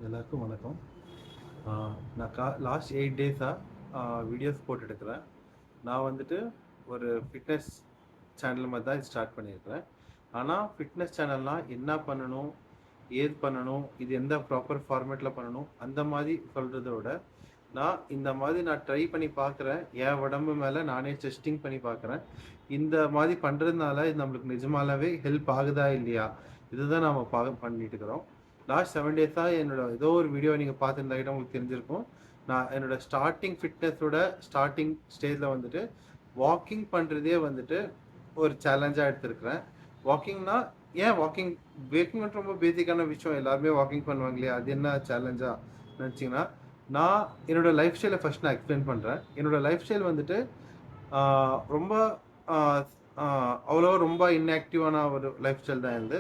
எல்லாருக்கும் வணக்கம். நான் லாஸ்ட் 8 டேஸாக வீடியோஸ் போட்டுருக்கிறேன். நான் வந்துட்டு ஒரு ஃபிட்னஸ் சேனல் மாதிரி தான் ஸ்டார்ட் பண்ணியிருக்கிறேன். ஆனால் ஃபிட்னஸ் சேனல்னால் என்ன பண்ணணும், ஏது பண்ணணும், இது எந்த ப்ராப்பர் ஃபார்மேட்டில் பண்ணணும், அந்த மாதிரி சொல்கிறத விட இந்த மாதிரி நான் ட்ரை பண்ணி பார்க்குறேன். என் உடம்பு மேலே நானே டெஸ்டிங் பண்ணி பார்க்குறேன். இந்த மாதிரி பண்ணுறதுனால இது நம்மளுக்கு நிஜமாலாவே ஹெல்ப் ஆகுதா இல்லையா, இதுதான் நம்ம பண்ணிட்டு இருக்கிறோம். லாஸ்ட் 7 டேஸாக என்னோட ஏதோ ஒரு வீடியோ நீங்கள் பார்த்துருந்தாக்கிட்ட உங்களுக்கு தெரிஞ்சிருக்கும். நான் என்னோட ஃபிட்னஸோட ஸ்டார்டிங் ஸ்டேஜில் வந்துட்டு வாக்கிங் பண்ணுறதே வந்துட்டு ஒரு சேலஞ்சாக எடுத்திருக்கிறேன். வாக்கிங்னா வாக்கிங் ரொம்ப பேசிக்கான விஷயம், எல்லாருமே வாக்கிங் பண்ணுவாங்க இல்லையா, அது என்ன சேலஞ்சாக நினச்சிங்கன்னா, நான் என்னோட லைஃப் ஸ்டைலை ஃபஸ்ட் நான் எக்ஸ்பிளைன் பண்ணுறேன். என்னோட லைஃப் ஸ்டைல் வந்துட்டு ரொம்ப அவ்வளோ ரொம்ப இன்ஆக்டிவான ஒரு லைஃப் ஸ்டைல் தான் இருந்து.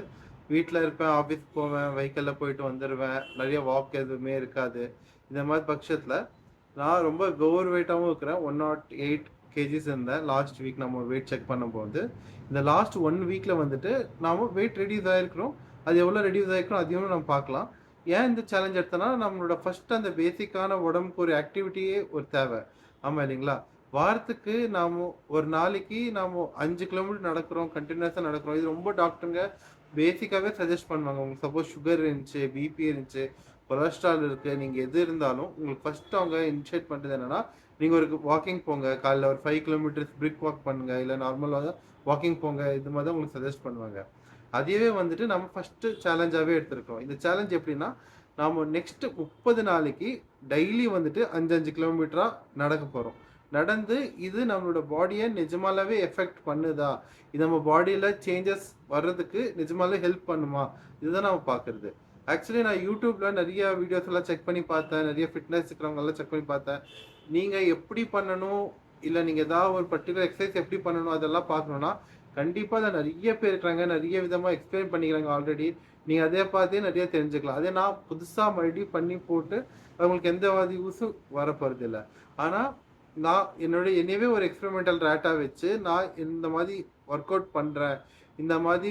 வீட்டில் இருப்பேன், ஆஃபீஸ் போவேன், வெஹிக்கிளில் போயிட்டு வந்துடுவேன், நிறைய வாக் எதுவுமே இருக்காது. இந்த மாதிரி பட்சத்தில் நான் ரொம்ப ஓவர் வெயிட்டாகவும் இருக்கிறேன். 108 கேஜிஸ் இருந்தேன் லாஸ்ட் வீக். நம்ம வெயிட் செக் பண்ணும்போது இந்த லாஸ்ட் 1 வீக்கில் வந்துட்டு நாம் வெயிட் ரெடியூஸ் ஆகிருக்கிறோம். அது எவ்வளோ ரெடியூஸ் ஆகிருக்கிறோம் அதையும் நம்ம பார்க்கலாம். ஏன் இந்த சேலஞ்ச் எடுத்தோன்னா, நம்மளோட ஃபஸ்ட்டு அந்த பேசிக்கான உடம்புக்கு ஒரு ஆக்டிவிட்டியே ஒரு தேவை. ஆமாம் இல்லைங்களா? வாரத்துக்கு நாம் ஒரு நாளைக்கு நாம் 5 கிலோமீட்டர் நடக்கிறோம், கண்டினியூஸாக நடக்கிறோம். இது ரொம்ப டாக்டருங்க பேசிக்காகவே சஜஸ்ட் பண்ணுவாங்க. உங்களுக்கு சப்போஸ் சுகர் இருந்துச்சு, பிபி இருந்துச்சு, கொலஸ்ட்ரால் இருக்குது, நீங்கள் எது இருந்தாலும் உங்களுக்கு ஃபஸ்ட்டு அவங்க இனிஷியேட் பண்ணுறது என்னென்னா, நீங்கள் ஒரு வாக்கிங் போங்க, காலைல ஒரு 5 கிலோமீட்டர்ஸ் பிரிக் வாக் பண்ணுங்கள், இல்லை நார்மலாக வாக்கிங் போங்க, இது மாதிரி தான் உங்களுக்கு சஜஸ்ட் பண்ணுவாங்க. அதையே வந்துட்டு நம்ம ஃபஸ்ட்டு சேலஞ்சாகவே எடுத்துருக்கோம். இந்த சேலஞ்ச் எப்படின்னா, நாம் நெக்ஸ்ட்டு 30 நாளைக்கு டெய்லி வந்துட்டு 5 கிலோமீட்டராக நடக்க போகிறோம். நடந்து இது நம்மளோட பாடியை நிஜமாலாவே எஃபெக்ட் பண்ணுதா, இது நம்ம பாடியில் சேஞ்சஸ் வர்றதுக்கு நிஜமாலே ஹெல்ப் பண்ணுமா, இதுதான் நம்ம பார்க்குறது. ஆக்சுவலி நான் யூடியூப்பில் நிறைய வீடியோஸ் எல்லாம் செக் பண்ணி பார்த்தேன், நிறைய ஃபிட்னஸ் இருக்கிறவங்கெல்லாம் செக் பண்ணி பார்த்தேன். நீங்கள் எப்படி பண்ணணும், இல்லை நீங்கள் ஏதாவது ஒரு பர்டிகுலர் எக்ஸசைஸ் எப்படி பண்ணணும் அதெல்லாம் பார்க்கணுன்னா கண்டிப்பாக அதில் நிறைய பேர் இருக்கிறாங்க, நிறைய விதமாக எக்ஸ்பிளைன் பண்ணிக்கிறாங்க ஆல்ரெடி. நீங்கள் அதே பார்த்தே நிறைய தெரிஞ்சுக்கலாம். அதே நான் புதுசாக மறுபடியும் பண்ணி போட்டு அவங்களுக்கு எந்த யூஸும் வரப்போகிறது இல்லை. ஆனால் நான் என்னையவே ஒரு எக்ஸ்பெரிமெண்டல் ரேட்டாக வச்சு நான் இந்த மாதிரி ஒர்க் அவுட் பண்ணுறேன். இந்த மாதிரி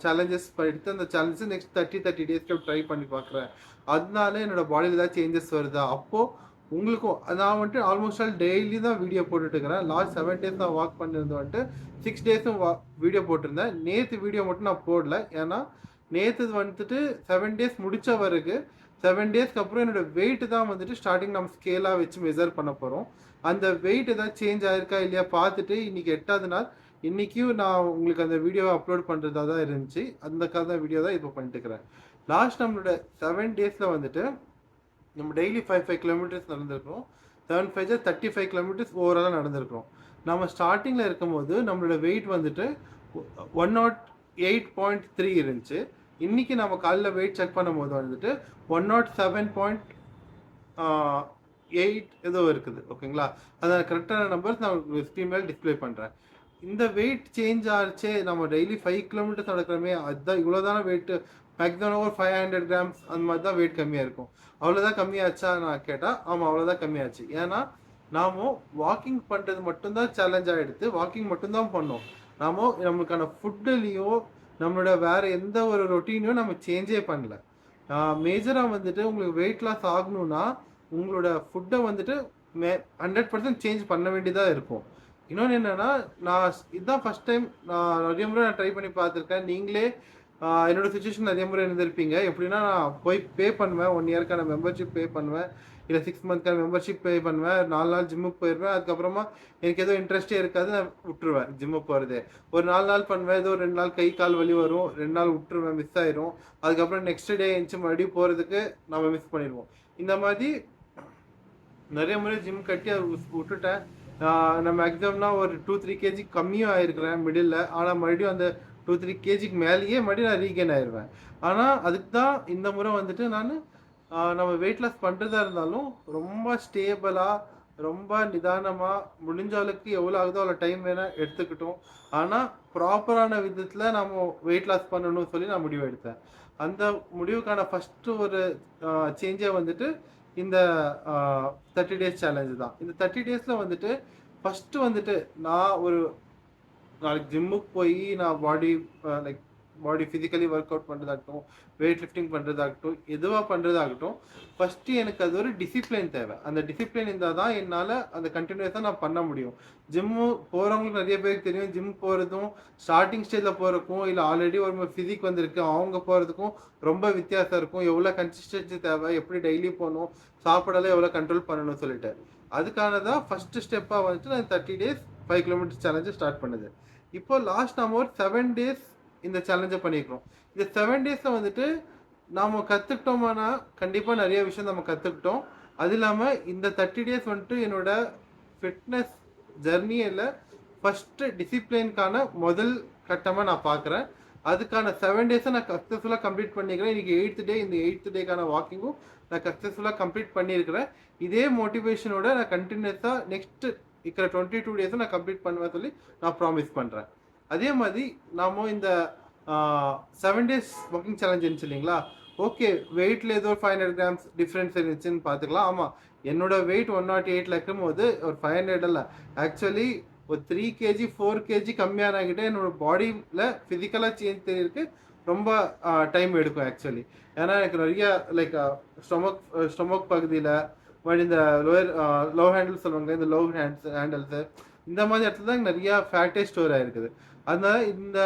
சேலஞ்சஸ் எடுத்து அந்த சேலஞ்சஸ் நெக்ஸ்ட் 30 டேஸ்க்கு ட்ரை பண்ணி பார்க்குறேன். அதனால என்னோடய பாடியில் ஏதாவது சேஞ்சஸ் வருதா, அப்போது உங்களுக்கும் நான் வந்துட்டு ஆல்மோஸ்ட் ஆல் டெய்லி தான் வீடியோ போட்டுட்ருக்கிறேன். லாஸ்ட் 7 டேஸ் நான் வாக் பண்ணியிருந்தேன், வந்துட்டு 6 டேஸும் வீடியோ போட்டிருந்தேன். நேற்று வீடியோ மட்டும் நான் போடல, ஏன்னா நேற்று வந்துட்டு 7 டேஸ் முடித்த வரைக்கும் 7 டேஸ்க்கு அப்புறம் என்னோடய வெயிட்டு தான் வந்துட்டு ஸ்டார்டிங் நம்ம ஸ்கேலாக வச்சு மெஷர் பண்ண போகிறோம். அந்த வெயிட் ஏதாவது சேஞ்ச் ஆயிருக்கா இல்லையா பார்த்துட்டு இன்றைக்கி 8வது நாள் இன்றைக்கும் நான் உங்களுக்கு அந்த வீடியோவை அப்லோட் பண்ணுறதா தான் இருந்துச்சு. அந்த கதை வீடியோ தான் இப்போ பண்ணிட்டுருக்கிறேன். லாஸ்ட் நம்மளோட 7 டேஸில் வந்துட்டு நம்ம டெய்லி 5 கிலோமீட்டர்ஸ் நடந்திருக்கிறோம். 7 5 35 கிலோமீட்டர்ஸ் ஓவராலாக நடந்திருக்கிறோம். நம்ம ஸ்டார்டிங்கில் இருக்கும்போது நம்மளோட வெயிட் வந்துட்டு 108.3 இருந்துச்சு. இன்றைக்கி நம்ம காலையில் வெயிட் செக் பண்ணும்போது வந்துட்டு 107.8 ஏதோ இருக்குது. ஓகேங்களா? அந்த கரெக்டான நம்பர்ஸ் நான் ஸ்க்ரீன் மேல் டிஸ்பிளே பண்ணுறேன். இந்த வெயிட் சேஞ்ச் ஆச்சு. நம்ம டெய்லி 5 கிலோமீட்டர்ஸ் நடக்கிறோமே, அதுதான் இவ்வளோதான வெயிட்டு. மேக்ஸிமம் ஒரு 500 கிராம்ஸ் அந்த மாதிரி தான் வெயிட் கம்மியாக இருக்கும். அவ்வளோதான் கம்மியாச்சா நான் கேட்டால் ஆமாம், அவ்வளோதான் கம்மியாச்சு. ஏன்னா நாம் வாக்கிங் பண்ணுறது மட்டும்தான் சேலஞ்சாக எடுத்து வாக்கிங் மட்டும்தான் பண்ணோம். நம்மளுக்கான ஃபுட்டுலேயோ நம்மளோட வேறு எந்த ஒரு ரொட்டீனையும் நம்ம சேஞ்சே பண்ணல. மேஜராக வந்துட்டு உங்களுக்கு வெயிட் லாஸ் ஆகணும்னா உங்களோட ஃபுட்டை வந்துட்டு 100% சேஞ்ச் பண்ண வேண்டியதாக இருக்கும். இன்னொன்று என்னென்னா, இதுதான் ஃபஸ்ட் டைம் நான் நிறைய முறை ட்ரை பண்ணி பார்த்துருக்கேன். நீங்களே என்னோடய சுச்சுவேஷன் நிறைய முறை இருந்திருப்பீங்க. எப்படின்னா, நான் போய் பே பண்ணுவேன், 1 இயர்க்கான மெம்பர்ஷிப் பே பண்ணுவேன், இல்லை 6 மந்த்க்கான மெம்பர்ஷிப் பே பண்ணுவேன், 4 நாள் ஜிம்முக்கு போயிடுவேன். அதுக்கப்புறமா எனக்கு ஏதோ இன்ட்ரெஸ்ட்டே இருக்காது, நான் விட்டுருவேன் ஜிம்முக்கு போகிறதே. ஒரு 4 நாள் பண்ணுவேன், ஏதோ 2 நாள் கை கால் வலி வரும், 2 நாள் விட்டுருவேன், மிஸ் ஆயிரும். அதுக்கப்புறம் நெக்ஸ்ட் டே எழுந்துச்சு மறுபடியும் போகிறதுக்கு நம்ம மிஸ் பண்ணிடுவோம். இந்த மாதிரி நிறைய முறை ஜிம் கட்டி அதை விட்டுட்டேன். நான் மேக்ஸிமம்னா ஒரு 2-3 கேஜி கம்மியும் ஆயிருக்கிறேன் மிடில். ஆனால் மறுபடியும் அந்த 2-3 கேஜிக்கு மேலேயே மறுபடியும் நான் ரீகெயின் ஆயிடுவேன். ஆனால் அதுக்கு தான் இந்த முறை வந்துட்டு நம்ம வெயிட் லாஸ் பண்ணுறதா இருந்தாலும் ரொம்ப ஸ்டேபிளாக, ரொம்ப நிதானமாக, முடிஞ்ச அளவுக்கு எவ்வளோ ஆகுதோ அவ்வளோ டைம் வேணால் எடுத்துக்கிட்டோம். ஆனால் ப்ராப்பரான விதத்தில் நம்ம வெயிட் லாஸ் பண்ணணும்னு சொல்லி நான் முடிவு எடுத்தேன். அந்த முடிவுக்கான ஃபஸ்ட்டு ஒரு சேஞ்சே வந்துட்டு இந்த 30 டேஸ் சேலஞ்சு தான். இந்த 30 டேஸில் வந்துட்டு ஃபஸ்ட்டு வந்துட்டு நான் ஒரு நாளைக்கு ஜிம்முக்கு போய் நான் body like body physically work out பண்ணுறதாகட்டும், வெயிட் லிஃப்டிங் பண்ணுறதாகட்டும், எதுவாக பண்ணுறதாகட்டும், ஃபஸ்ட்டு எனக்கு அது ஒரு டிசிப்ளின் தேவை. அந்த டிசிப்ளின் இருந்தால் தான் என்னால் அந்த கண்டினியூஸாக நான் பண்ண முடியும். ஜிம்மு போகிறவங்களுக்கு நிறைய பேருக்கு தெரியும், ஜிம் போகிறதும் ஸ்டார்டிங் ஸ்டேஜில் போகிறக்கும் இல்லை ஆல்ரெடி ஒரு ஃபிசிக் வந்திருக்கு அவங்க போகிறதுக்கும் ரொம்ப வித்தியாசம் இருக்கும். எவ்வளோ கன்சிஸ்டன்சி தேவை, எப்படி டெய்லி போகணும், சாப்பிடலாம் எவ்வளோ கண்ட்ரோல் பண்ணணும்னு சொல்லிட்டு அதுக்கான தான் ஃபஸ்ட்டு ஸ்டெப்பாக வந்துட்டு நான் 30 days 5 kilometers சேலஞ்சை ஸ்டார்ட் பண்ணுது. இப்போ லாஸ்ட் நம்ம ஒரு 7 days இந்த சேலஞ்சை பண்ணியிருக்கிறோம். இந்த 7 daysல வந்துட்டு நாம் கற்றுக்கிட்டோமானா கண்டிப்பாக நிறைய விஷயம் நம்ம கற்றுக்கிட்டோம். அது இல்லாமல் இந்த 30 days வந்துட்டு என்னோட ஃபிட்னஸ் ஜர்னியில் ஃபஸ்ட்டு டிசிப்ளின்கான முதல் கட்டமாக நான் பார்க்குறேன். அதுக்கான 7 days நான் சக்ஸஸ்ஃபுல்லாக கம்ப்ளீட் பண்ணிக்கிறேன். இன்றைக்கி 8th day, இந்த 8th டேக்கான வாக்கிங்கும் நான் சக்ஸஸ்ஃபுல்லாக கம்ப்ளீட் பண்ணியிருக்கிறேன். இதே மோட்டிவேஷனோட நான் கண்டினியூஸாக நெக்ஸ்ட்டு இருக்கிற 22 days நான் கம்ப்ளீட் பண்ணுவேன் சொல்லி நான் ப்ராமிஸ் பண்ணுறேன். அதே மாதிரி நாம இந்த 7 days வாக்கிங் சேலஞ்ச் இருந்துச்சு இல்லைங்களா, ஓகே வெயிட்டில் ஏதோ 500 grams டிஃப்ரென்ஸ் இருந்துச்சுன்னு பார்த்துக்கலாம். ஆமாம், என்னோட வெயிட் 108 இருக்கும் போது ஒரு 500 இல்லை, ஆக்சுவலி ஒரு 3 kg 4 kg கம்மியானாகிட்டே என்னோட பாடியில் ஃபிசிக்கலாக சேஞ்ச் தெரியிருக்கு ரொம்ப டைம் எடுக்கும் ஆக்சுவலி. ஏன்னா எனக்கு நிறைய லைக் ஸ்டொமக் பகுதியில் இந்த லோ ஹேண்டில் சொல்லுவாங்க, இந்த லோ ஹேண்டில்ஸு இந்த மாதிரி இடத்துல தான் நிறையா ஃபேட்டே ஸ்டோர் ஆகிருக்குது. அதனால இந்த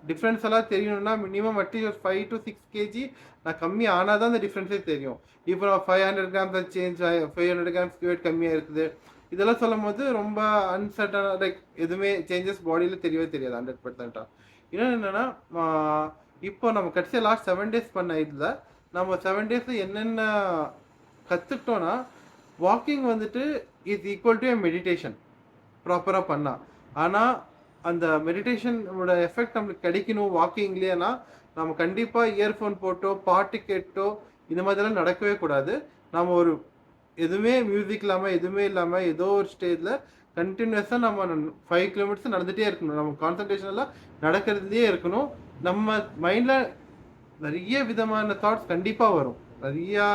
டிஃப்ரென்ஸ் எல்லாம் தெரியணும்னா மினிமம் அட்லீஸ்ட் ஒரு 5 to 6 kg நான் கம்மி ஆனால் தான் அந்த டிஃப்ரென்ஸே தெரியும். இப்போ நான் 500 grams சேஞ்ச் ஆகி 500 grams வெயிட் கம்மியாக இருக்குது, இதெல்லாம் சொல்லும் போது ரொம்ப அன்சர்டனாக லைக் எதுவுமே சேஞ்சஸ் பாடியில் தெரியவே தெரியாது 100%. இன்னொன்று என்னென்னா, இப்போ நம்ம கடைசியாக லாஸ்ட் 7 days பண்ண இதில் நம்ம 7 days என்னென்ன கற்றுக்கிட்டோன்னா, வாக்கிங் வந்துட்டு இஸ் ஈக்குவல் டு மெடிடேஷன் ப்ராப்பராக பண்ணால். ஆனால் அந்த மெடிடேஷனோட எஃபெக்ட் நம்மளுக்கு கிடைக்கணும் வாக்கிங்லேனா நம்ம கண்டிப்பாக இயர்ஃபோன் போட்டோ பாட்டு கேட்டோ இந்த மாதிரிலாம் நடக்கவே கூடாது. நம்ம ஒரு எதுவுமே மியூசிக் இல்லாமல் எதுவுமே இல்லாமல் ஏதோ ஒரு ஸ்டேஜில் கண்டினியூஸாக நம்ம 5 kilometers நடந்துகிட்டே இருக்கணும். நம்ம கான்சன்ட்ரேஷன் எல்லாம் நடக்கிறதுலே இருக்கணும். நம்ம மைண்டில் நிறைய விதமான தாட்ஸ் கண்டிப்பாக வரும், நிறையா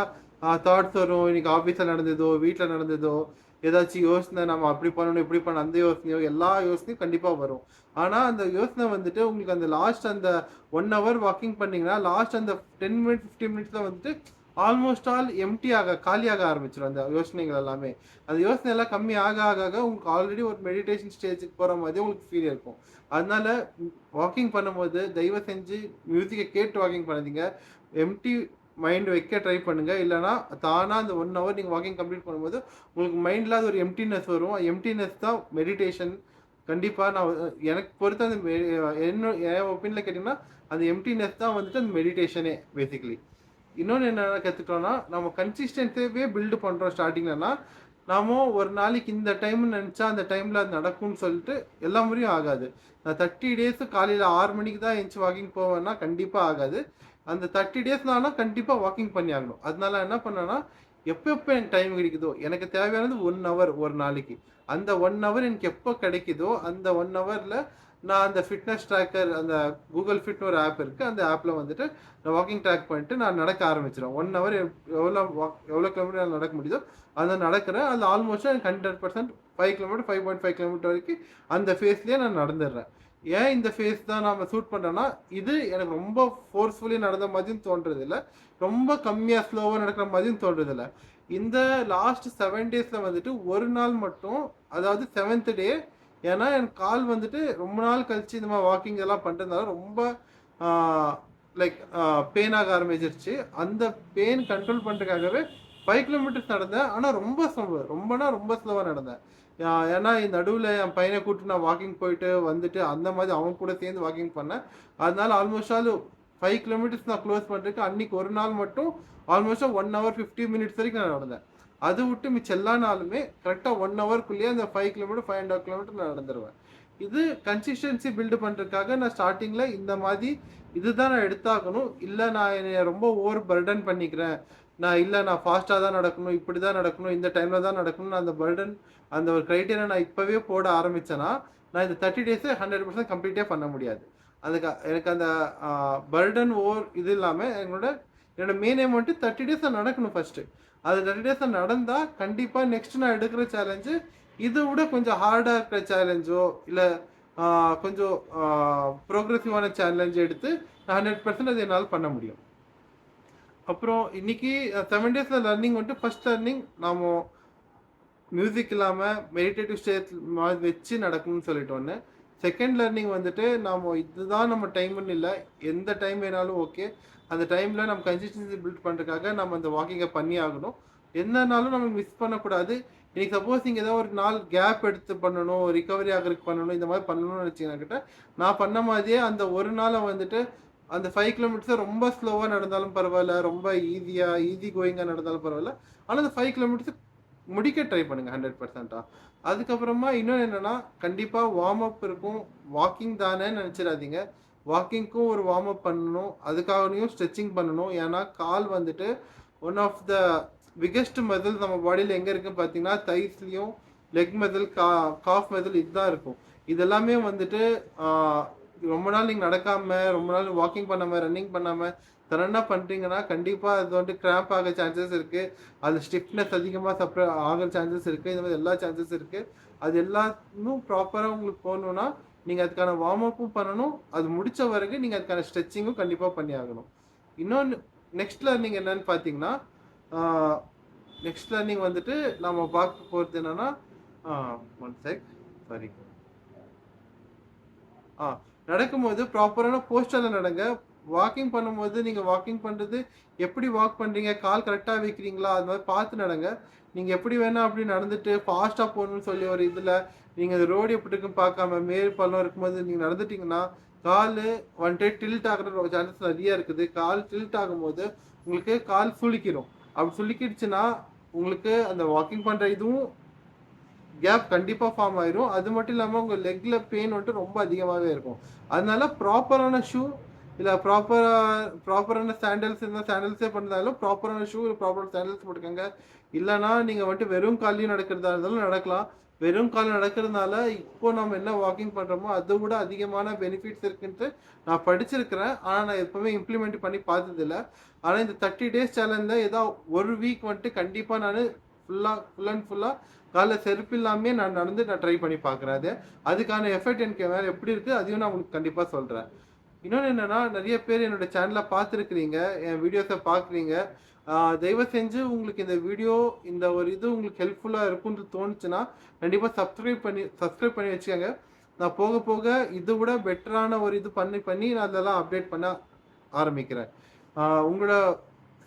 தாட்ஸ் வரும். இன்னைக்கு ஆஃபீஸில் நடந்ததோ வீட்டில் நடந்ததோ ஏதாச்சும் யோசனை, நம்ம அப்படி பண்ணணும் இப்படி பண்ணணும், அந்த யோசனையோ எல்லா யோசனையும் கண்டிப்பாக வரும். ஆனால் அந்த யோசனை வந்துட்டு உங்களுக்கு அந்த லாஸ்ட் அந்த 1 hour வாக்கிங் பண்ணிங்கன்னா லாஸ்ட் அந்த 10 minutes 15 minutesல வந்துட்டு ஆல்மோஸ்ட் ஆல் காலியாக ஆரம்பிச்சிடும் அந்த யோசனைகள் எல்லாமே. அந்த யோசனை எல்லாம் கம்மி ஆக ஆக உங்களுக்கு ஆல்ரெடி ஒரு மெடிடேஷன் ஸ்டேஜுக்கு போகிற மாதிரி உங்களுக்கு ஃபீல் இருக்கும். அதனால வாக்கிங் பண்ணும்போது தயவு செஞ்சு மியூசிக்கை கேட்டு வாக்கிங் பண்ணாதீங்க, எம்டி மைண்ட் வைக்க ட்ரை பண்ணுங்கள். இல்லைனா தானாக அந்த 1 hour நீங்கள் வாக்கிங் கம்ப்ளீட் பண்ணும்போது உங்களுக்கு மைண்டில் அது ஒரு எம்டினஸ் வரும். எம்டினஸ் தான் மெடிடேஷன். கண்டிப்பாக நான் எனக்கு பொறுத்த அந்த என் ஒப்பீனியனில் கேட்டிங்கன்னா அந்த எம்டினஸ் தான் வந்துட்டு அந்த மெடிடேஷனே பேசிக்கலி. இன்னொன்று என்ன கற்றுக்கிட்டோன்னா, நம்ம கன்சிஸ்டன்ஸாகவே பில்டு பண்ணுறோம் ஸ்டார்டிங்லனா, நாம ஒரு நாளைக்கு இந்த டைம்னு நினச்சா அந்த டைமில் அது நடக்கும்னு சொல்லிட்டு எல்லா முறையும் ஆகாது. நான் 30 days காலையில் 6 மணிக்கு தான் எழுந்துச்சி வாக்கிங் போவேன்னா கண்டிப்பாக ஆகாது. அந்த 30 days நானும் கண்டிப்பாக வாக்கிங் பண்ணி ஆகணும். அதனால என்ன பண்ணேன்னா, எப்போ எனக்கு டைம் கிடைக்குதோ, எனக்கு தேவையானது 1 hour ஒரு நாளைக்கு, அந்த 1 hour எனக்கு எப்போ கிடைக்குதோ அந்த 1 hourல நான் அந்த ஃபிட்னஸ் ட்ராக்கர், அந்த கூகுள் ஃபிட்னு ஒரு ஆப் இருக்குது, அந்த ஆப்பில் வந்துட்டு நான் வாக்கிங் ட்ராக் பண்ணிட்டு நான் நடக்க ஆரம்பிச்சிடுவேன். 1 hour எவ்வளோ கிலோமீட்டர் நடக்க முடியுதோ அதை நடக்கிறேன். அது ஆல்மோஸ்ட் எனக்கு 100% 5 kilometers 5.5 kilometers வரைக்கும் அந்த ஃபேஸ்லேயே நான் நடந்துடுறேன். ஏன் இந்த ஃபேஸ் தான் நம்ம சூட் பண்ணுறோன்னா, இது எனக்கு ரொம்ப ஃபோர்ஸ்ஃபுல்லி நடந்த மாதிரியும் தோன்றது இல்லை, ரொம்ப கம்மியாக ஸ்லோவாக நடக்கிற மாதிரியும் தோன்றது இல்லை. இந்த லாஸ்ட் 7 daysல வந்துட்டு ஒரு நாள் மட்டும், அதாவது 7th day, ஏன்னா என் கால் வந்துட்டு ரொம்ப நாள் கழிச்சு இந்த மாதிரி வாக்கிங் எல்லாம் பண்ணுறதுனால ரொம்ப லைக் பெயின் ஆக ஆரம்பிச்சிருச்சு. அந்த பெயின் கண்ட்ரோல் பண்ணுறதுக்காகவே 5 kilometers நடந்தேன். ஆனால் ரொம்ப ஸ்லோவாக நடந்தேன். ஏன்னா நடுவில் என் பையனை கூப்பிட்டு நான் வாக்கிங் போயிட்டு வந்துட்டு அந்த மாதிரி அவன் கூட சேர்ந்து வாக்கிங் பண்ணேன். அதனால ஆல்மோஸ்ட் ஆல் 5 kilometers நான் க்ளோஸ் பண்ணுறதுக்கு அன்றைக்கி ஒரு நாள் மட்டும் ஆல்மோஸ்ட்டாக 1 hour 50 minutes வரைக்கும் நான் நடந்தேன். அது விட்டு மிச்சம் எல்லா நாளுமே கரெக்டாக 1 hourக்குள்ளேயே அந்த 5 kilometers 5.5 kilometers நான் நடந்துருவேன். இது கன்சிஸ்டன்சி பில்டு பண்ணுறதுக்காக நான் ஸ்டார்டிங்கில் இந்த மாதிரி இதுதான் நான் எடுத்தாகணும், இல்லை நான் என்னை ரொம்ப ஓவர் பர்டன் பண்ணிக்கிறேன், நான் ஃபாஸ்ட்டாக தான் நடக்கணும், இப்படி தான் நடக்கணும், இந்த டைமில் தான் நடக்கணும், அந்த பர்டன் அந்த ஒரு க்ரைட்டீரியா நான் இப்போவே போட ஆரம்பித்தேன்னா நான் இந்த 30 days 100% கம்ப்ளீட்டே பண்ண முடியாது. எனக்கு அந்த பர்டன் ஓவர் இது இல்லாமல் என்னோட மெயின் எய்ம் வந்துட்டு 30 days நடக்கணும் ஃபஸ்ட்டு. அது 30 days நடந்தால் கண்டிப்பாக நெக்ஸ்ட் நான் எடுக்கிற சேலஞ்சு இதை விட கொஞ்சம் ஹார்டாக இருக்கிற சேலஞ்சோ இல்லை கொஞ்சம் ப்ரோக்ரெசிவான சேலஞ்ச் எடுத்து நான் 100% அது என்னால் பண்ண முடியும். அப்புறம் இன்னைக்கு 7 டேஸில் லர்னிங் வந்துட்டு ஃபர்ஸ்ட் லர்னிங் நாம் மியூசிக் இல்லாமல் மெடிடேட்டிவ் ஸ்டேட் வச்சு நடக்கணும்னு சொல்லிட்டு ஒன்று. செகண்ட் லர்னிங் வந்துட்டு நாம் இதுதான் நம்ம டைம்னு இல்லை, எந்த டைம் வேணாலும் ஓகே, அந்த டைமில் நம்ம கன்சிஸ்டன்சி பில்ட் பண்ணுறதுக்காக நம்ம அந்த வாக்கிங்கை பண்ணி ஆகணும். என்னன்னாலும் நம்ம மிஸ் பண்ணக்கூடாது. இன்னைக்கு சப்போஸ் நீங்கள் ஏதாவது ஒரு நாள் கேப் எடுத்து பண்ணணும், ரிகவரி ஆகிறதுக்கு பண்ணணும், இந்த மாதிரி பண்ணணும்னு நினச்சிங்கக்கிட்ட நான் பண்ண மாதிரியே அந்த ஒரு நாளை வந்துட்டு அந்த 5 கிலோமீட்டர்ஸை ரொம்ப ஸ்லோவாக நடந்தாலும் பரவாயில்ல, ரொம்ப ஈஸி கோயிங்காக நடந்தாலும் பரவாயில்ல, ஆனால் அந்த 5 கிலோமீட்டர்ஸ் முடிக்க ட்ரை பண்ணுங்க 100%. அதுக்கப்புறமா இன்னொன்று என்னன்னா, கண்டிப்பாக வார்ம் அப் இருக்கும். வாக்கிங் தானே நினச்சிடாதீங்க, வாக்கிங்க்கும் ஒரு வார்ம் அப் பண்ணணும், அதுக்காகவும் ஸ்ட்ரெச்சிங் பண்ணணும். ஏன்னா கால் வந்துட்டு one of the biggest muscle நம்ம பாடியில் எங்கே இருக்குன்னு பார்த்தீங்கன்னா தைஸ்லையும் லெக் மசில், காஃப் மசில் இதுதான் இருக்கும். இதெல்லாமே வந்துட்டு ரொம்ப நாள் நீங்கள் நடக்காமல், ரொம்ப நாள் வாக்கிங் பண்ணாமல், ரன்னிங் பண்ணாமல் சடனாக பண்ணுறீங்கன்னா கண்டிப்பாக அது வந்துட்டு கிராம்ப் ஆக சான்சஸ் இருக்குது, அது ஸ்டிஃப்னஸ் அதிகமாக ஆகிற சான்சஸ் இருக்குது, இந்த மாதிரி எல்லா சான்சஸ் இருக்குது. அது எல்லாமே ப்ராப்பராக உங்களுக்கு போகணுன்னா நீங்கள் அதுக்கான வார்ம் அப்பும் பண்ணணும், அது முடித்த வரைக்கும் நீங்கள் அதுக்கான ஸ்ட்ரெச்சிங்கும் கண்டிப்பாக பண்ணி ஆகணும். இன்னொன்று நெக்ஸ்ட் லர்னிங் என்னன்னு பார்த்தீங்கன்னா, நெக்ஸ்ட் லர்னிங் வந்துட்டு நம்ம பார்க்க போகிறது என்னென்னா, ஒன் செக் சாரி, நடக்கும்போது ப்ராப்பரான போஸ்டரில் நடங்க. வாக்கிங் பண்ணும்போது நீங்கள் வாக்கிங் பண்ணுறது எப்படி வாக் பண்ணுறீங்க, கால் கரெக்டாக வைக்கிறீங்களா, அது மாதிரி பார்த்து நடங்க. நீங்கள் எப்படி வேணால் அப்படி நடந்துட்டு ஃபாஸ்ட்டாக போகணும்னு சொல்லி ஒரு இதில் நீங்கள் ரோடு எப்படி இருக்குன்னு பார்க்காம மேல் பள்ளம் இருக்கும்போது நீங்கள் நடந்துட்டிங்கன்னா கால் வந்துட்டு டில்ட் ஆகிற சான்சஸ் நிறைய இருக்குது. கால் டில்ட் ஆகும்போது உங்களுக்கு கால் சுளிக்கிடும். அப்படி சுளிக்கிடுச்சுன்னா உங்களுக்கு அந்த வாக்கிங் பண்ணுற இதுவும் கேப் கண்டிப்பாக ஃபார்ம் ஆயிரும். அது மட்டும் இல்லாமல் உங்கள் லெக்கில் பெயின் வந்துட்டு ரொம்ப அதிகமாகவே இருக்கும். அதனால ப்ராப்பரான ஷூ இல்லை ப்ராப்பரான சாண்டல்ஸ் இருந்தால் சாண்டல்ஸே பண்ணாலும் ப்ராப்பரான ஷூ ப்ராப்பரான சாண்டல்ஸ் போட்டுக்கோங்க. இல்லைனா நீங்கள் வந்துட்டு வெறும் காலையும் நடக்கிறதா இருந்தாலும் நடக்கலாம். வெறும் காலம் நடக்கிறதுனால இப்போ நம்ம என்ன வாக்கிங் பண்ணுறோமோ அதை விட அதிகமான பெனிஃபிட்ஸ் இருக்குன்ட்டு நான் படிச்சிருக்கிறேன். ஆனால் நான் எப்போவுமே இம்ப்ளிமெண்ட் பண்ணி பார்த்ததில்லை. ஆனால் இந்த 30 டேஸ் சேலஞ்சில் ஏதோ ஒரு வீக் வந்துட்டு கண்டிப்பாக நான் ஃபுல் அண்ட் ஃபுல்லாக காலைல செருப்பு இல்லாமே நான் ட்ரை பண்ணி பார்க்குறேன். அதுக்கான எஃபெக்ட் எனக்கு வேறு எப்படி இருக்குது அதையும் நான் உங்களுக்கு கண்டிப்பாக சொல்கிறேன். இன்னொன்று என்னென்னா, நிறைய பேர் என்னோட சேனலை பார்த்துருக்குறீங்க, என் வீடியோஸை பார்க்குறீங்க. தயவு செஞ்சு உங்களுக்கு இந்த வீடியோ இந்த ஒரு இது உங்களுக்கு ஹெல்ப்ஃபுல்லாக இருக்குன்னு தோணுச்சுன்னா கண்டிப்பாக சப்ஸ்கிரைப் பண்ணி வச்சுக்கோங்க. நான் போக போக இதை விட பெட்டரான ஒரு இது பண்ணி நான் அதெல்லாம் அப்டேட் பண்ண ஆரம்பிக்கிறேன். உங்களோட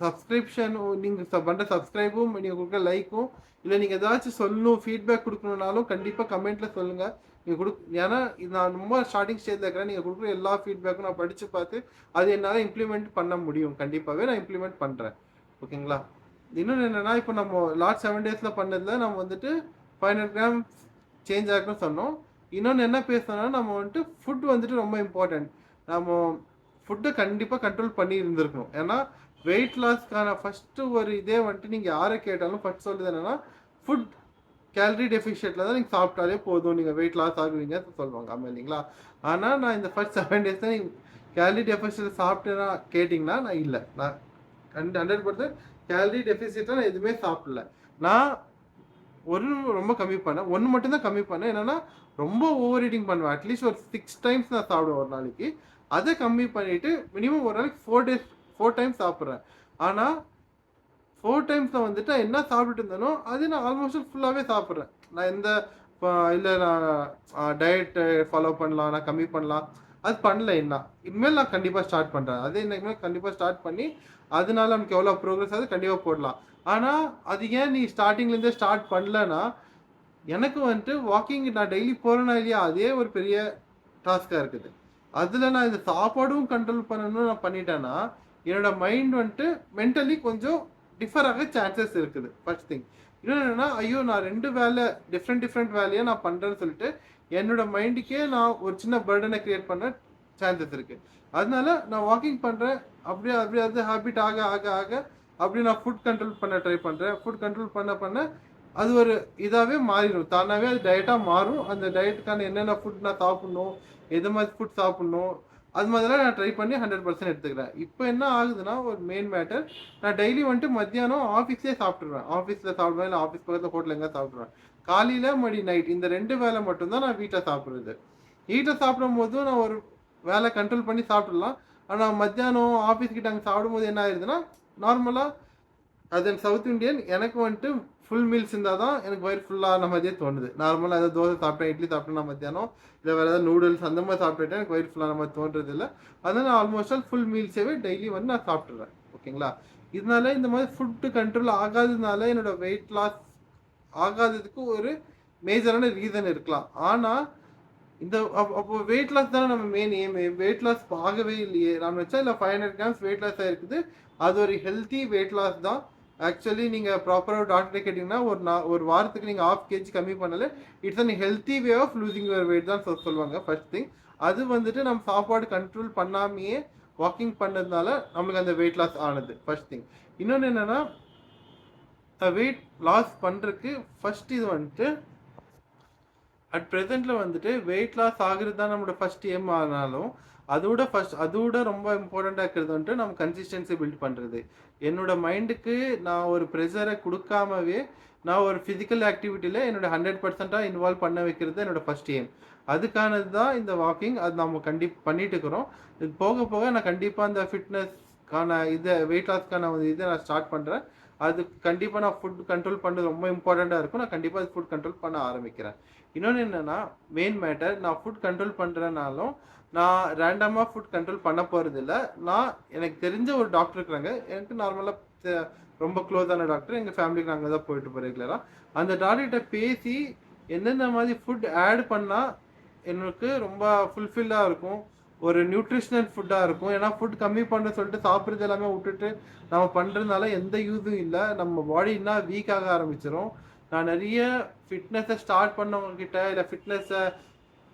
சப்ஸ்கிரிப்ஷன், நீங்கள் பண்ணுற சப்ஸ்கிரைபும், நீங்கள் கொடுக்குற லைக்கும், இல்லை நீங்கள் ஏதாச்சும் சொல்லணும் ஃபீட்பேக் கொடுக்கணுன்னாலும் கண்டிப்பாக கமெண்ட்டில் சொல்லுங்கள். நீங்கள் ஏன்னா இது நான் ரொம்ப ஸ்டார்டிங் ஸ்டேஜில் இருக்கிறேன். நீங்கள் கொடுக்குற எல்லா ஃபீட்பேக்கும் நான் படித்து பார்த்து அது என்னால் இம்ப்ளிமெண்ட் பண்ண முடியும். கண்டிப்பாகவே நான் இம்ப்ளிமெண்ட் பண்ணுறேன். ஓகேங்களா? இன்னொன்று என்னென்னா, இப்போ நம்ம லாஸ்ட் 7 டேஸில் பண்ணதில் நம்ம வந்துட்டு 500 கிராம்ஸ் சேஞ்ச் ஆகிருக்குன்னு சொன்னோம். இன்னொன்று என்ன பேசணும்னா, நம்ம வந்துட்டு ஃபுட் வந்துட்டு ரொம்ப இம்பார்ட்டன்ட். நம்ம ஃபுட்டை கண்டிப்பாக கண்ட்ரோல் பண்ணி இருந்திருக்கணும். ஏன்னா வெயிட் லாஸ்க்கான ஃபஸ்ட்டு ஒரு இதே வந்துட்டு நீங்கள் யாரை கேட்டாலும் ஃபஸ்ட் சொல்லுது என்னென்னா, ஃபுட் கேலரி டெஃபிஷியட்டில் தான் நீங்கள் சாப்பிட்டாலே போதும், நீங்கள் வெயிட் லாஸ் ஆகுவீங்க சொல்லுவாங்க. ஆமாம் இல்லைங்களா? ஆனால் நான் இந்த ஃபர்ஸ்ட் 7 டேஸ் தான் நீங்கள் கேலரி டெஃபிஷியட் சாப்பிட்டேன்னா கேட்டிங்கன்னா நான் இல்லை, நான் 100% கேலரி டெஃபிசிட்டாக நான் எதுவுமே சாப்பிடல. நான் ரொம்ப கம்மி பண்ணேன், ஒன்று மட்டும்தான் கம்மி பண்ணேன். என்னென்னா ரொம்ப ஓவர் ஈட்டிங் பண்ணுவேன். அட்லீஸ்ட் ஒரு 6 டைம்ஸ் நான் சாப்பிடுவேன் ஒரு நாளைக்கு. அதை கம்மி பண்ணிவிட்டு மினிமம் ஒரு நாளைக்கு 4 டைம்ஸ் சாப்பிட்றேன். ஆனால் 4 டைம்ஸில் வந்துட்டு என்ன சாப்பிட்டுட்டு இருந்தேனோ அது நான் ஆல்மோஸ்ட் ஃபுல்லாகவே சாப்பிட்றேன். நான் எந்த இல்லை நான் டயட் ஃபாலோ பண்ணலாம், நான் கம்மி பண்ணலாம், அது பண்ணல. என்ன இனிமேல் நான் கண்டிப்பாக ஸ்டார்ட் பண்ணுறேன். அதே இனிமேல் கண்டிப்பாக ஸ்டார்ட் பண்ணி அதனால நமக்கு எவ்வளோ ப்ரோக்ரஸ் ஆகுது கண்டிப்பாக போடலாம். ஆனால் அது ஏன் நீ ஸ்டார்டிங்லேருந்தே ஸ்டார்ட் பண்ணலன்னா, எனக்கு வந்துட்டு வாக்கிங் நான் டெய்லி போகிறேன்னா இல்லையா, அதே ஒரு பெரிய டாஸ்காக இருக்குது. அதில் நான் இந்த சாப்பாடும் கண்ட்ரோல் பண்ணணும்னு நான் பண்ணிட்டேன்னா என்னோட மைண்ட் வந்துட்டு மென்டலி கொஞ்சம் டிஃபர் ஆக சான்சஸ் இருக்குது. First thing. இன்னொன்று என்னென்னா, ஐயோ நான் 2 வேலை டிஃப்ரெண்ட் வேலையாக நான் பண்ணுறேன்னு சொல்லிட்டு என்னோட மைண்டுக்கே நான் ஒரு சின்ன பர்டனை க்ரியேட் பண்ண சான்சஸ் இருக்குது. அதனால நான் வாக்கிங் பண்ணுறேன், அப்படியே அது ஹேபிட் ஆக ஆக ஆக அப்படியே நான் ஃபுட் கண்ட்ரோல் பண்ண ட்ரை பண்ணுறேன். ஃபுட் கண்ட்ரோல் பண்ண அது ஒரு இதாகவே மாறிடும், தானாகவே அது டயட்டாக மாறும். அந்த டயட்டுக்கான என்னென்ன ஃபுட் நான் சாப்பிட்ணும், எது மாதிரி ஃபுட் சாப்பிட்ணும், அது மாதிரிலாம் நான் ட்ரை பண்ணி 100% எடுத்துக்கிறேன். இப்போ என்ன ஆகுதுன்னா, ஒரு மெயின் மேட்டர், நான் டெய்லி வந்துட்டு மத்தியானம் ஆஃபீஸ்லேயே சாப்பிட்ருவேன். ஆஃபீஸில் சாப்பிடுவேன், இல்லை ஆஃபீஸ் பக்கத்தில் ஹோட்டலில் எங்கே சாப்பிட்ருவேன். காலையில் நைட் இந்த 2 வேலை மட்டும்தான் நான் வீட்டில் சாப்பிட்றது. வீட்டில் சாப்பிடும் போதும் நான் ஒரு வேலை கண்ட்ரோல் பண்ணி சாப்பிட்றலாம். ஆனால் மத்தியானம் ஆஃபீஸ் கிட்ட அங்கே சாப்பிடும்போது என்ன ஆயிடுதுன்னா, நார்மலாக அது சவுத் இந்தியன் எனக்கு வந்துட்டு ஃபுல் மீல்ஸ் இருந்தால் தான் எனக்கு வயிறு ஃபுல்லான மாதிரியே தோணுது. நார்மலாக ஏதாவது தோசை சாப்பிட்டேன், இட்லி சாப்பிட்டேன் நான் மத்தியானம், இல்லை வேறு ஏதாவது நூடுல்ஸ் அந்த மாதிரி சாப்பிட்டுட்டேன் எனக்கு வயிறு ஃபுல்லான மாதிரி தோன்றது இல்லை. அதனால் நான் ஆல்மோஸ்ட் ஆல் ஃபுல் மீல்ஸேவே டெய்லி வந்து நான் சாப்பிட்றேன். ஓகேங்களா? இதனால இந்த மாதிரி ஃபுட்டு கண்ட்ரோல் ஆகாததுனால என்னோட வெயிட் லாஸ் ஆகாததுக்கு ஒரு மேஜரான ரீசன் இருக்கலாம். ஆனால் இந்த அப்போ வெயிட் லாஸ் தானே நம்ம மெயின் எய்ம். வெயிட் லாஸ் ஆகவே இல்லையே நான் வச்சா, இல்லை 500 grams வெயிட் லாஸ் ஆகிருக்குது. அது ஒரு ஹெல்த்தி வெயிட் லாஸ் தான். ஆக்சுவலி நீங்கள் ப்ராப்பராக டாக்டரை கேட்டிங்கன்னா ஒரு வாரத்துக்கு நீங்கள் 1/2 kg கம்மி பண்ணல, it's unhealthy way of losing your weight தான் சொல்லுவாங்க ஃபர்ஸ்ட் திங். அது வந்துட்டு நம்ம சாப்பாடு கண்ட்ரோல் பண்ணாமையே வாக்கிங் பண்ணதுனால நம்மளுக்கு அந்த வெயிட் லாஸ் ஆனது ஃபர்ஸ்ட் திங். இன்னொன்று என்னென்னா, வெயிட் லாஸ் பண்ணுறதுக்கு ஃபர்ஸ்ட் இது வந்துட்டு அட் ப்ரெசென்ட்டில் வந்துட்டு வெயிட் லாஸ் ஆகுறது தான் நம்மளோட ஃபர்ஸ்ட் எய்ம். ஆனாலும் அதோட ரொம்ப இம்பார்ட்டண்ட்டாக இருக்கிறது வந்துட்டு நம்ம கன்சிஸ்டன்சி பில்ட் பண்ணுறது. என்னோட மைண்டுக்கு நான் ஒரு ப்ரெஷரை கொடுக்காமவே நான் ஒரு ஃபிசிக்கல் ஆக்டிவிட்டியில் என்னோட 100% இன்வால்வ் பண்ண வைக்கிறது என்னோட ஃபர்ஸ்ட் எய்ம். அதுக்கானது தான் இந்த வாக்கிங். அது நம்ம பண்ணிட்டு இருக்கிறோம். இது போக போக நான் கண்டிப்பாக அந்த ஃபிட்னஸ்க்கான வெயிட் லாஸ்க்கான இதை நான் ஸ்டார்ட் பண்ணுறேன். அது கண்டிப்பாக நான் ஃபுட் கண்ட்ரோல் பண்ணுறது ரொம்ப இம்பார்ட்டண்ட்டாக இருக்கும். நான் கண்டிப்பாக அது ஃபுட் கண்ட்ரோல் பண்ண ஆரம்பிக்கிறேன். இன்னொன்று என்னென்னா, மெயின் மேட்டர், நான் ஃபுட் கண்ட்ரோல் பண்ணுறனாலும் நான் ரேண்டமாக ஃபுட் கண்ட்ரோல் பண்ண போகிறது இல்லை. எனக்கு தெரிஞ்ச ஒரு டாக்டர் இருக்கிறாங்க. எனக்கு நார்மலாக ரொம்ப க்ளோஸான டாக்டர். எங்கள் ஃபேமிலிக்கு நாங்கள் தான் போயிட்டு போகிறோம் ரெகுலராக. அந்த டாக்டர்கிட்ட பேசி எந்தெந்த மாதிரி ஃபுட் ஆட் பண்ணால் எனக்கு ரொம்ப ஃபுல்ஃபில்லாக இருக்கும், ஒரு நியூட்ரிஷனல் ஃபுட்டாக இருக்கும். ஏன்னா ஃபுட் கம்மி பண்ண சொல்லிட்டு சாப்பிட்றது எல்லாமே விட்டுட்டு நம்ம பண்ணுறதுனால எந்த யூஸும் இல்லை. நம்ம பாடி இன்னும் வீக்காக ஆரம்பிச்சிடும். நான் நிறைய ஃபிட்னஸை ஸ்டார்ட் பண்ணவங்கக்கிட்ட, இல்லை ஃபிட்னஸை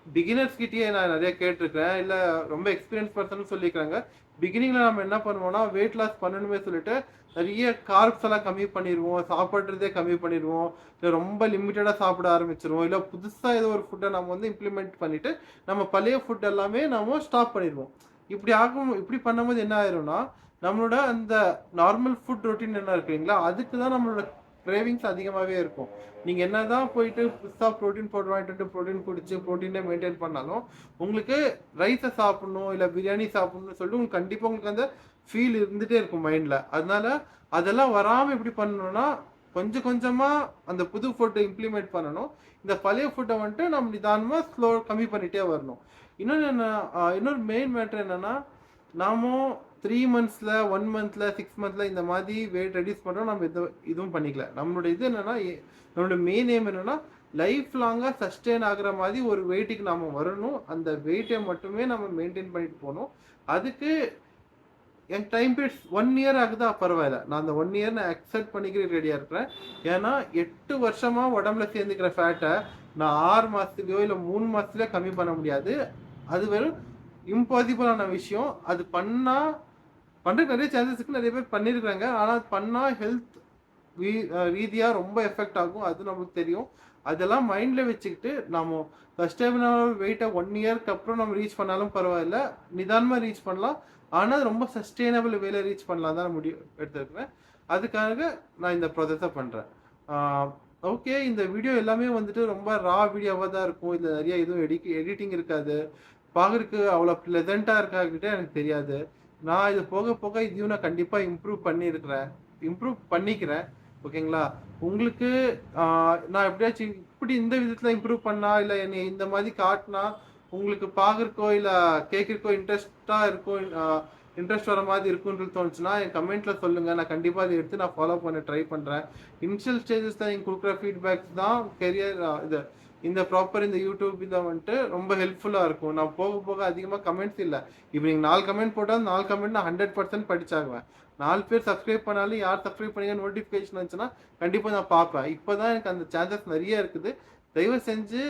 பிகினர்ஸ் கிட்டேயே நான் நிறைய கேட்டிருக்கிறேன், இல்லை ரொம்ப எக்ஸ்பீரியன்ஸ் பர்சனும் சொல்லியிருக்காங்க. பிகினிங்கில் நம்ம என்ன பண்ணுவோம்னா, வெயிட் லாஸ் பண்ணணுமே சொல்லிட்டு நிறைய கார்ப்ஸ் எல்லாம் கம்மி பண்ணிடுவோம், சாப்பிட்றதே கம்மி பண்ணிடுவோம், இல்லை ரொம்ப லிமிட்டடாக சாப்பிட ஆரம்பிச்சிருவோம், இல்லை புதுசாக ஏதோ ஒரு ஃபுட்டை நம்ம வந்து இம்ப்ளிமெண்ட் பண்ணிவிட்டு நம்ம பழைய ஃபுட் எல்லாமே நம்ம ஸ்டாப் பண்ணிடுவோம். இப்படி பண்ணும்போது என்ன ஆயிரும்னா, நம்மளோட அந்த நார்மல் ஃபுட் ரொட்டீன் என்ன இருக்குங்களா, அதுக்கு தான் நம்மளோட கிரேவிங்ஸ் அதிகமாகவே இருக்கும். நீங்கள் என்ன தான் போயிட்டு புதுசாக ப்ரோட்டீன் பவுடர் வாங்கிட்டு ப்ரோட்டீன் குடிச்சு ப்ரோட்டீனை மெயின்டைன் பண்ணாலும் உங்களுக்கு ரைஸை சாப்பிட்ணும், இல்லை பிரியாணி சாப்பிட்ணும்னு சொல்லிட்டு உங்களுக்கு கண்டிப்பாக உங்களுக்கு அந்த ஃபீல் இருந்துகிட்டே இருக்கும் மைண்டில். அதனால அதெல்லாம் வராமல் எப்படி பண்ணணும்னா, கொஞ்சம் கொஞ்சமாக அந்த புது ஃபுட்டை இம்ப்ளிமெண்ட் பண்ணணும். இந்த பழைய ஃபுட்டை வந்துட்டு நம்ம நிதானமாக கம்மி பண்ணிகிட்டே வரணும். இன்னொரு மெயின் மேட்ரு என்னென்னா, நாம 3 monthsல 1 monthல 6 monthல இந்த மாதிரி வெயிட் ரெடியூஸ் பண்ணுறோம். நம்ம இதுவும் பண்ணிக்கல. நம்மளோட இது என்னென்னா, நம்மளோட மெயின் எய்ம் என்னென்னா, லைஃப் லாங்காக சஸ்டெயின் ஆகிற மாதிரி ஒரு வெயிட்டுக்கு நாம் வரணும். அந்த வெயிட்டை மட்டுமே நம்ம மெயின்டைன் பண்ணிட்டு போகணும். அதுக்கு என் டைம் பீரியட்ஸ் 1 year ஆகுதா பரவாயில்ல, நான் அந்த 1 year நான் அக்செப்ட் பண்ணிக்கிற ரெடியாக இருக்கிறேன். ஏன்னா 8 வருஷமாக உடம்புல சேர்ந்துக்கிற ஃபேட்டை நான் 6 மாதத்துலையோ இல்லை 3 மாதத்துலையோ கம்மி பண்ண முடியாது. அது வெறும் இம்பாசிபிளான விஷயம். அது பண்ணுறதுக்கு நிறைய சான்சஸ் இருக்குது, நிறைய பேர் பண்ணியிருக்கிறாங்க. ஆனால் அது பண்ணால் ஹெல்த் ரீதியாக ரொம்ப எஃபெக்ட் ஆகும், அது நம்மளுக்கு தெரியும். அதெல்லாம் மைண்டில் வச்சுக்கிட்டு நம்ம சஸ்டைனபிளான வெயிட்டை 1 yearக்கு அப்புறம் நம்ம ரீச் பண்ணாலும் பரவாயில்ல, நிதானமாக ரீச் பண்ணலாம். ஆனால் ரொம்ப சஸ்டெயினபிள் வேலை ரீச் பண்ணலாம் தான் நான் எடுத்துருக்கிறேன். அதுக்காக நான் இந்த ப்ராசஸை பண்ணுறேன். ஓகே, இந்த வீடியோ எல்லாமே வந்துட்டு ரொம்ப ரா வீடியோவாக தான் இருக்கும். இதில் நிறைய எதுவும் எடிட்டிங் இருக்காது. பார்க்குறதுக்கு அவ்வளோ ப்ளசண்ட்டாக இருக்காக்கிட்டே எனக்கு தெரியாது. நான் இது போக போக இதையும் நான் கண்டிப்பாக இம்ப்ரூவ் பண்ணிக்கிறேன். ஓகேங்களா? உங்களுக்கு நான் எப்படியாச்சும் இப்படி இந்த விதத்தில் இம்ப்ரூவ் பண்ணா, இல்லை என்னை இந்த மாதிரி காட்டினா உங்களுக்கு பார்க்குறக்கோ இல்லை கேட்குறக்கோ இன்ட்ரெஸ்ட் வர மாதிரி இருக்குன்றது தோணுச்சுன்னா என் கமெண்ட்டில் சொல்லுங்கள். நான் கண்டிப்பாக அதை எடுத்து நான் ஃபாலோ பண்ண ட்ரை பண்ணுறேன். இனிஷியல் ஸ்டேஜஸில் நீங்கள் கொடுக்குற ஃபீட்பேக்ஸ் தான் இந்த ப்ராப்பர் இந்த யூடியூப் இதை வந்துட்டு ரொம்ப ஹெல்ப்ஃபுல்லாக இருக்கும். நான் போக போக அதிகமாக கமெண்ட்ஸ் இல்லை. இப்போ நீங்கள் 4 கமெண்ட் போட்டால் 4 கமெண்ட் நான் 100% படிச்சாகுவேன். 4 பேர் சப்ஸ்கிரைப் பண்ணாலும் யார் சப்ஸ்கிரைப் பண்ணி நோட்டிஃபிகேஷன் வந்துச்சுன்னா கண்டிப்பாக நான் பார்ப்பேன். இப்போ தான் எனக்கு அந்த சான்சஸ் நிறைய இருக்குது. தயவு செஞ்சு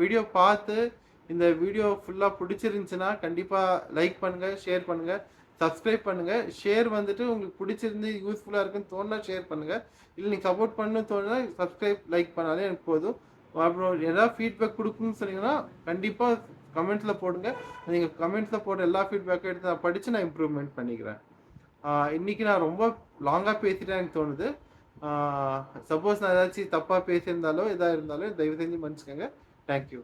வீடியோ பார்த்து இந்த வீடியோ ஃபுல்லாக பிடிச்சிருந்துச்சுன்னா கண்டிப்பாக லைக் பண்ணுங்கள், ஷேர் பண்ணுங்கள், சப்ஸ்கிரைப் பண்ணுங்கள். ஷேர் வந்துட்டு உங்களுக்கு பிடிச்சிருந்து யூஸ்ஃபுல்லாக இருக்குன்னு தோணுனா ஷேர் பண்ணுங்கள். இல்லை நீங்கள் சப்போர்ட் பண்ணணும்னு தோணுனா சப்ஸ்கிரைப் லைக் பண்ணாலே எனக்கு போதும். அப்புறம் ஏதாவது ஃபீட்பேக் கொடுக்கணும்னு சொன்னீங்கன்னா கண்டிப்பாக கமெண்ட்ஸில் போடுங்க. நீங்கள் கமெண்ட்ஸில் போடுற எல்லா ஃபீட்பேக்கும் எடுத்து நான் படித்து நான் இம்ப்ரூவ்மெண்ட் பண்ணிக்கிறேன். இன்றைக்கி நான் ரொம்ப லாங்காக பேசிட்டேன் எனக்கு தோணுது. சப்போஸ் நான் ஏதாச்சும் தப்பாக பேசியிருந்தாலோ எதாக இருந்தாலும் தயவு செஞ்சு மன்னிச்சுக்கோங்க. தேங்க்யூ.